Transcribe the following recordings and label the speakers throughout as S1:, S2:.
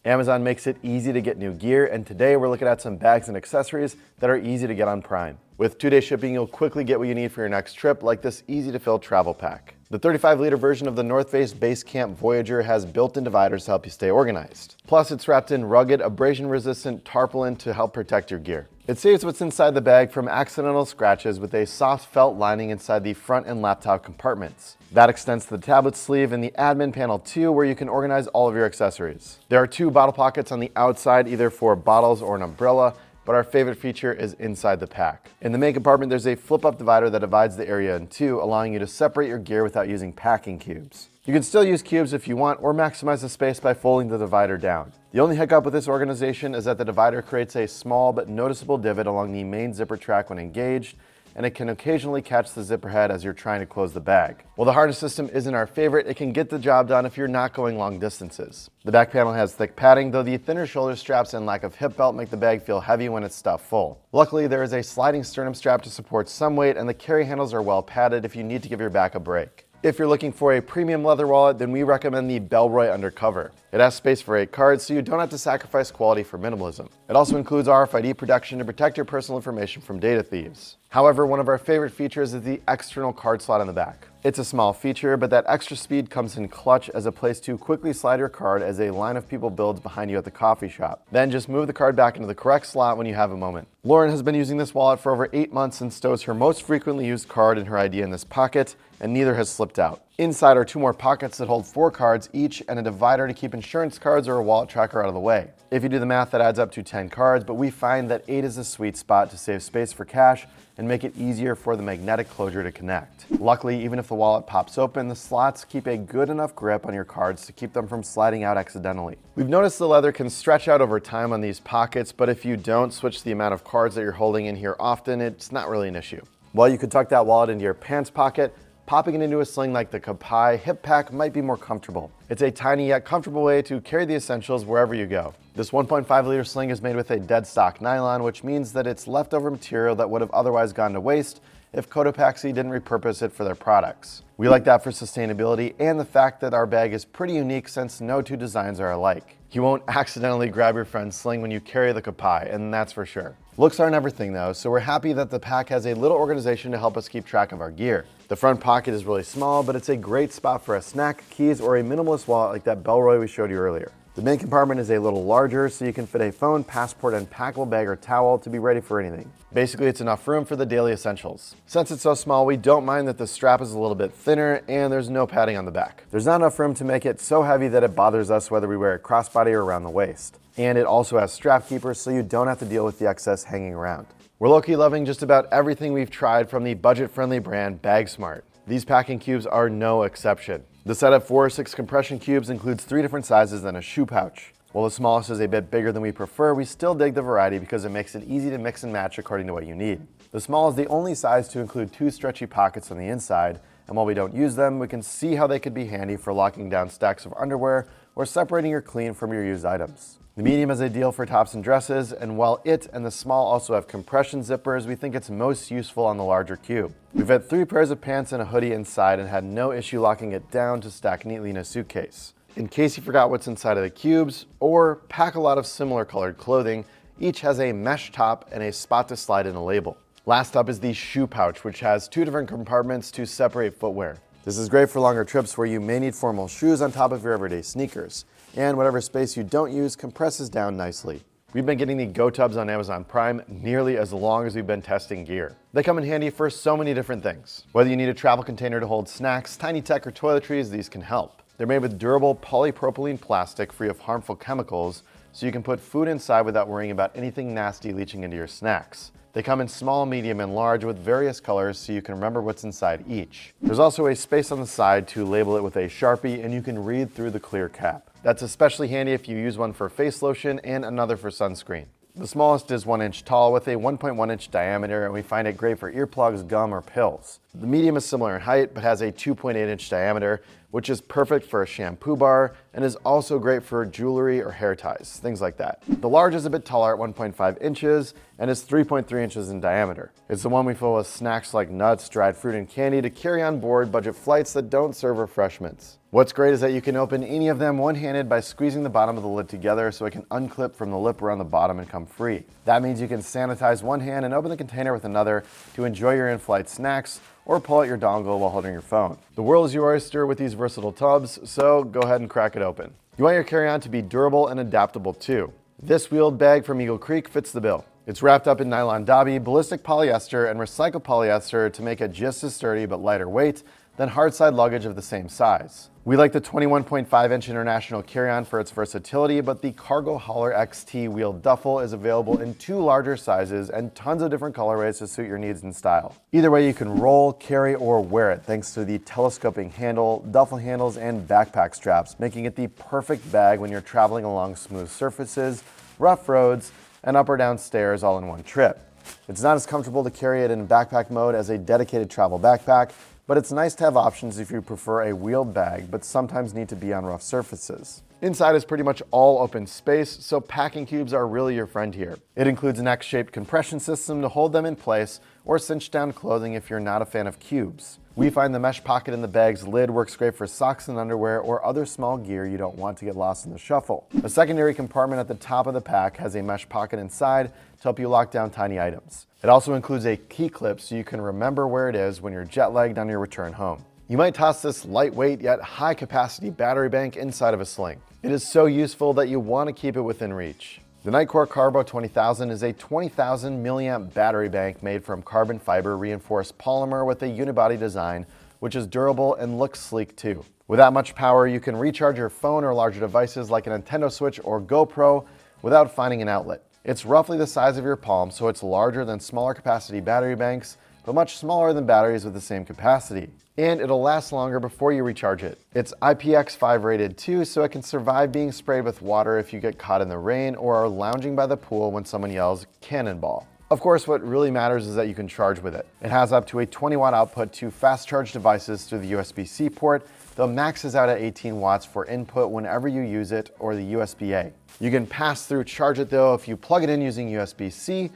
S1: Amazon makes it easy to get new gear, and today we're looking at some bags and accessories that are easy to get on Prime. With 2-day shipping, you'll quickly get what you need for your next trip, like this easy-to-fill travel pack. The 35-liter version of the North Face Basecamp Voyager has built-in dividers to help you stay organized. Plus, it's wrapped in rugged, abrasion-resistant tarpaulin to help protect your gear. It saves what's inside the bag from accidental scratches with a soft felt lining inside the front and laptop compartments. That extends to the tablet sleeve and the admin panel too, where you can organize all of your accessories. There are 2 bottle pockets on the outside, either for bottles or an umbrella, but our favorite feature is inside the pack. In the main compartment, there's a flip-up divider that divides the area in 2, allowing you to separate your gear without using packing cubes. You can still use cubes if you want, or maximize the space by folding the divider down. The only hiccup with this organization is that the divider creates a small but noticeable divot along the main zipper track when engaged, and it can occasionally catch the zipper head as you're trying to close the bag. While the harness system isn't our favorite, it can get the job done if you're not going long distances. The back panel has thick padding, though the thinner shoulder straps and lack of hip belt make the bag feel heavy when it's stuffed full. Luckily, there is a sliding sternum strap to support some weight, and the carry handles are well padded if you need to give your back a break. If you're looking for a premium leather wallet, then we recommend the Bellroy Undercover. It has space for 8 cards, so you don't have to sacrifice quality for minimalism. It also includes RFID protection to protect your personal information from data thieves. However, one of our favorite features is the external card slot in the back. It's a small feature, but that extra speed comes in clutch as a place to quickly slide your card as a line of people builds behind you at the coffee shop. Then just move the card back into the correct slot when you have a moment. Lauren has been using this wallet for over 8 months and stows her most frequently used card and her ID in this pocket, and neither has slipped out. Inside are 2 more pockets that hold 4 cards each and a divider to keep insurance cards or a wallet tracker out of the way. If you do the math, that adds up to 10 cards, but we find that 8 is a sweet spot to save space for cash and make it easier for the magnetic closure to connect. Luckily, even if the wallet pops open, the slots keep a good enough grip on your cards to keep them from sliding out accidentally. We've noticed the leather can stretch out over time on these pockets, but if you don't switch the amount of cards that you're holding in here often, it's not really an issue. While you could tuck that wallet into your pants pocket, popping it into a sling like the Kapai hip pack might be more comfortable. It's a tiny yet comfortable way to carry the essentials wherever you go. This 1.5-liter sling is made with a dead stock nylon, which means that it's leftover material that would have otherwise gone to waste if Cotopaxi didn't repurpose it for their products. We like that for sustainability and the fact that our bag is pretty unique since no 2 designs are alike. You won't accidentally grab your friend's sling when you carry the Kapai, and that's for sure. Looks aren't everything though, so we're happy that the pack has a little organization to help us keep track of our gear. The front pocket is really small, but it's a great spot for a snack, keys, or a minimalist wallet like that Bellroy we showed you earlier. The main compartment is a little larger, so you can fit a phone, passport, and packable bag or towel to be ready for anything. Basically, it's enough room for the daily essentials. Since it's so small, we don't mind that the strap is a little bit thinner and there's no padding on the back. There's not enough room to make it so heavy that it bothers us whether we wear it crossbody or around the waist. And it also has strap keepers, so you don't have to deal with the excess hanging around. We're low-key loving just about everything we've tried from the budget-friendly brand BagSmart. These packing cubes are no exception. The set of 4 or 6 compression cubes includes 3 different sizes and a shoe pouch. While the smallest is a bit bigger than we prefer, we still dig the variety because it makes it easy to mix and match according to what you need. The small is the only size to include 2 stretchy pockets on the inside, and while we don't use them, we can see how they could be handy for locking down stacks of underwear or separating your clean from your used items. The medium is ideal for tops and dresses, and while it and the small also have compression zippers, we think it's most useful on the larger cube. We've had 3 pairs of pants and a hoodie inside and had no issue locking it down to stack neatly in a suitcase. In case you forgot what's inside of the cubes, or pack a lot of similar colored clothing, each has a mesh top and a spot to slide in a label. Last up is the shoe pouch, which has 2 different compartments to separate footwear. This is great for longer trips where you may need formal shoes on top of your everyday sneakers, and whatever space you don't use compresses down nicely. We've been getting the Go Tubs on Amazon Prime nearly as long as we've been testing gear. They come in handy for so many different things. Whether you need a travel container to hold snacks, tiny tech, or toiletries, these can help. They're made with durable polypropylene plastic free of harmful chemicals, so you can put food inside without worrying about anything nasty leaching into your snacks. They come in small, medium, and large with various colors so you can remember what's inside each. There's also a space on the side to label it with a Sharpie, and you can read through the clear cap. That's especially handy if you use one for face lotion and another for sunscreen. The smallest is 1 inch tall with a 1.1 inch diameter, and we find it great for earplugs, gum, or pills. The medium is similar in height, but has a 2.8-inch diameter, which is perfect for a shampoo bar and is also great for jewelry or hair ties, things like that. The large is a bit taller at 1.5 inches and is 3.3 inches in diameter. It's the one we fill with snacks like nuts, dried fruit, and candy to carry on board budget flights that don't serve refreshments. What's great is that you can open any of them one-handed by squeezing the bottom of the lid together so it can unclip from the lip around the bottom and come free. That means you can sanitize one hand and open the container with another to enjoy your in-flight snacks or pull out your dongle while holding your phone. The world is your oyster with these versatile tubs, so go ahead and crack it open. You want your carry-on to be durable and adaptable too. This wheeled bag from Eagle Creek fits the bill. It's wrapped up in nylon dobby, ballistic polyester, and recycled polyester to make it just as sturdy but lighter weight than hard-side luggage of the same size. We like the 21.5-inch International carry-on for its versatility, but the Cargo Hauler XT wheeled duffel is available in 2 larger sizes and tons of different colorways to suit your needs and style. Either way, you can roll, carry, or wear it thanks to the telescoping handle, duffel handles, and backpack straps, making it the perfect bag when you're traveling along smooth surfaces, rough roads, and up or down stairs all in one trip. It's not as comfortable to carry it in backpack mode as a dedicated travel backpack, but it's nice to have options if you prefer a wheeled bag but sometimes need to be on rough surfaces. Inside is pretty much all open space, so packing cubes are really your friend here. It includes an X-shaped compression system to hold them in place or cinch down clothing if you're not a fan of cubes. We find the mesh pocket in the bag's lid works great for socks and underwear or other small gear you don't want to get lost in the shuffle. A secondary compartment at the top of the pack has a mesh pocket inside to help you lock down tiny items. It also includes a key clip so you can remember where it is when you're jet-lagged on your return home. You might toss this lightweight yet high-capacity battery bank inside of a sling. It is so useful that you want to keep it within reach. The Nitecore Carbo 20000 is a 20,000 milliamp battery bank made from carbon fiber reinforced polymer with a unibody design, which is durable and looks sleek too. With that much power, you can recharge your phone or larger devices like a Nintendo Switch or GoPro without finding an outlet. It's roughly the size of your palm, so it's larger than smaller capacity battery banks, but much smaller than batteries with the same capacity. And it'll last longer before you recharge it. It's IPX5 rated too, so it can survive being sprayed with water if you get caught in the rain or are lounging by the pool when someone yells cannonball. Of course, what really matters is that you can charge with it. It has up to a 20 watt output to fast charge devices through the USB-C port, though maxes out at 18 watts for input whenever you use it, or the USB-A. You can pass through charge it though if you plug it in using USB-C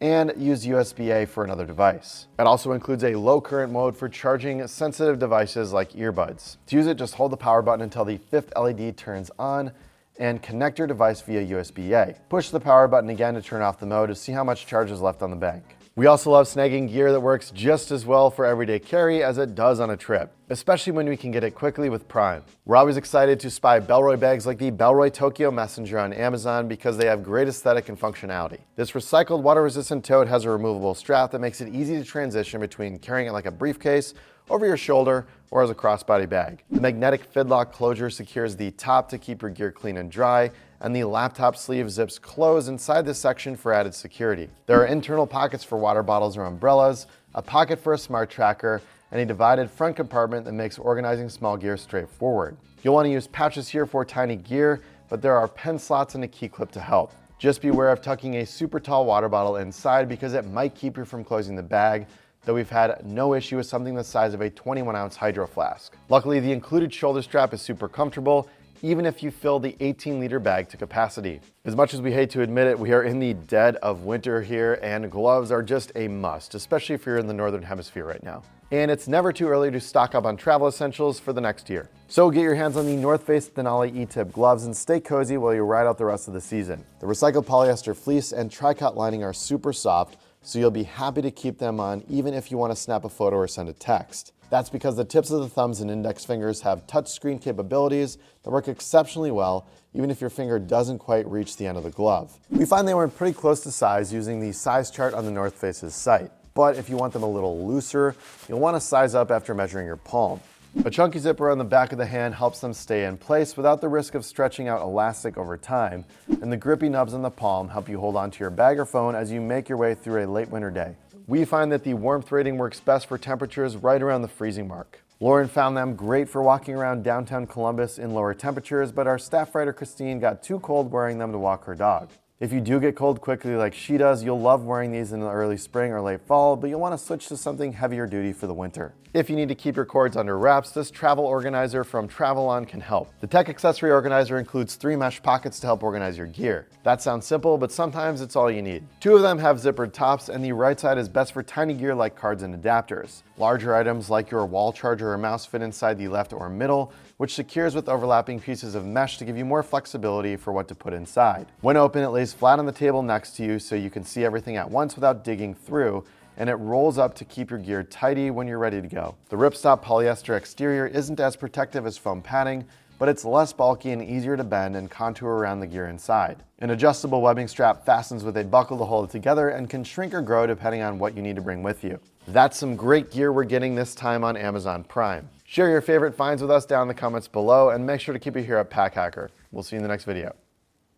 S1: and use USB-A for another device. It also includes a low current mode for charging sensitive devices like earbuds. To use it, just hold the power button until the 5th LED turns on and connect your device via USB-A. Push the power button again to turn off the mode to see how much charge is left on the bank. We also love snagging gear that works just as well for everyday carry as it does on a trip, especially when we can get it quickly with Prime. We're always excited to spy Bellroy bags like the Bellroy Tokyo Messenger on Amazon because they have great aesthetic and functionality. This recycled water-resistant tote has a removable strap that makes it easy to transition between carrying it like a briefcase, over your shoulder, or as a crossbody bag. The magnetic fidlock closure secures the top to keep your gear clean and dry, and the laptop sleeve zips close inside this section for added security. There are internal pockets for water bottles or umbrellas, a pocket for a smart tracker, and a divided front compartment that makes organizing small gear straightforward. You'll want to use pouches here for tiny gear, but there are pen slots and a key clip to help. Just be aware of tucking a super tall water bottle inside because it might keep you from closing the bag, though we've had no issue with something the size of a 21-ounce hydro flask. Luckily, the included shoulder strap is super comfortable, even if you fill the 18-liter bag to capacity. As much as we hate to admit it, we are in the dead of winter here, and gloves are just a must, especially if you're in the Northern Hemisphere right now. And it's never too early to stock up on travel essentials for the next year. So get your hands on the North Face Denali E-Tip gloves and stay cozy while you ride out the rest of the season. The recycled polyester fleece and tricot lining are super soft, so you'll be happy to keep them on even if you want to snap a photo or send a text. That's because the tips of the thumbs and index fingers have touchscreen capabilities that work exceptionally well, even if your finger doesn't quite reach the end of the glove. We find they went pretty close to size using the size chart on the North Face's site. But if you want them a little looser, you'll want to size up after measuring your palm. A chunky zipper on the back of the hand helps them stay in place without the risk of stretching out elastic over time, and the grippy nubs on the palm help you hold onto your bag or phone as you make your way through a late winter day. We find that the warmth rating works best for temperatures right around the freezing mark. Lauren found them great for walking around downtown Columbus in lower temperatures, but our staff writer Christine got too cold wearing them to walk her dog. If you do get cold quickly like she does, you'll love wearing these in the early spring or late fall, but you'll want to switch to something heavier duty for the winter. If you need to keep your cords under wraps, this travel organizer from Travelon can help. The tech accessory organizer includes 3 mesh pockets to help organize your gear. That sounds simple, but sometimes it's all you need. 2 of them have zippered tops, and the right side is best for tiny gear like cards and adapters. Larger items like your wall charger or mouse fit inside the left or middle, which secures with overlapping pieces of mesh to give you more flexibility for what to put inside. When open, it lays flat on the table next to you so you can see everything at once without digging through, and it rolls up to keep your gear tidy when you're ready to go. The ripstop polyester exterior isn't as protective as foam padding, but it's less bulky and easier to bend and contour around the gear inside. An adjustable webbing strap fastens with a buckle to hold it together and can shrink or grow depending on what you need to bring with you. That's some great gear we're getting this time on Amazon Prime. Share your favorite finds with us down in the comments below, and make sure to keep it here at Pack Hacker. We'll see you in the next video.